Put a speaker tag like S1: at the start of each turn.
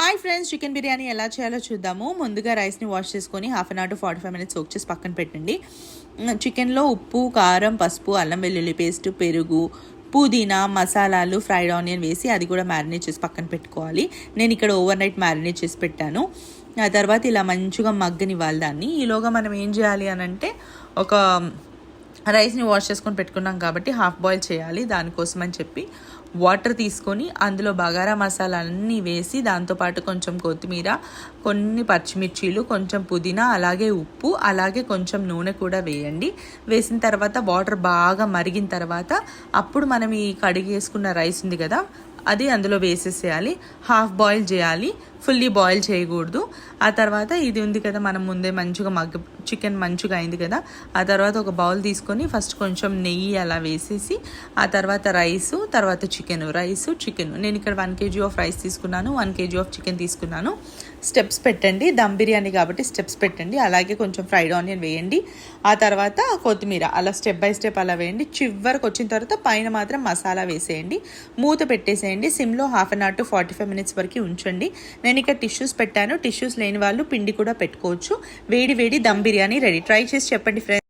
S1: Hi friends, chicken biryani ఎలా చేయాలో చూద్దాము. ముందుగా రైస్ని వాష్ చేసుకొని half an hour to 45 minutes soak చేసి పక్కన పెట్టండి. చికెన్లో ఉప్పు, కారం, పసుపు, అల్లం వెల్లుల్లి పేస్ట్, పెరుగు, పుదీనా, మసాలాలు, ఫ్రైడ్ ఆనియన్ వేసి అది కూడా మ్యారినేట్ చేసి పక్కన పెట్టుకోవాలి. నేను ఇక్కడ ఓవర్ నైట్ మ్యారినేట్ చేసి పెట్టాను. ఆ తర్వాత ఇలా మంచిగా మగ్గనివ్వాలి దాన్ని. ఈలోగా మనం ఏం చేయాలి అని అంటే, ఒక రైస్ని వాష్ చేసుకొని పెట్టుకున్నాం కాబట్టి హాఫ్ బాయిల్ చేయాలి. దానికోసం అని చెప్పి వాటర్ తీసుకొని అందులో బగారా మసాలా అన్నీ వేసి, దాంతోపాటు కొంచెం కొత్తిమీర, కొన్ని పచ్చిమిర్చీలు, కొంచెం పుదీనా, అలాగే ఉప్పు, అలాగే కొంచెం నూనె కూడా వేయండి. వేసిన తర్వాత వాటర్ బాగా మరిగిన తర్వాత అప్పుడు మనం ఈ కడిగేసుకున్న రైస్ ఉంది కదా, అది అందులో వేసేసేయాలి. హాఫ్ బాయిల్ చేయాలి, ఫుల్లీ బాయిల్ చేయకూడదు. ఆ తర్వాత ఇది ఉంది కదా, మనం ముందే మంచిగా చికెన్ మంచిగా అయింది కదా, ఆ తర్వాత ఒక బౌల్ తీసుకొని ఫస్ట్ కొంచెం నెయ్యి అలా వేసేసి, ఆ తర్వాత రైసు, తర్వాత చికెన్. నేను ఇక్కడ 1 kg ఆఫ్ రైస్ తీసుకున్నాను, 1 kg ఆఫ్ చికెన్ తీసుకున్నాను. స్టెప్స్ పెట్టండి, దమ్ బిర్యానీ కాబట్టి స్టెప్స్ పెట్టండి. అలాగే కొంచెం ఫ్రైడ్ ఆనియన్ వేయండి, ఆ తర్వాత కొత్తిమీర, అలా స్టెప్ బై స్టెప్ అలా వేయండి. చివరికి వచ్చిన తర్వాత పైన మాత్రం మసాలా వేసేయండి, మూత పెట్టేసేయండి. సిమ్లో half an hour to 45 minutes వరకు ఉంచండి. నేను ఇక్కడ టిష్యూస్ పెట్టాను, టిష్యూస్ లేని వాళ్ళు పిండి కూడా పెట్టుకోవచ్చు. వేడి వేడి దమ్ బిర్యానీ రెడీ. ట్రై చేసి చెప్పండి ఫ్రెండ్స్.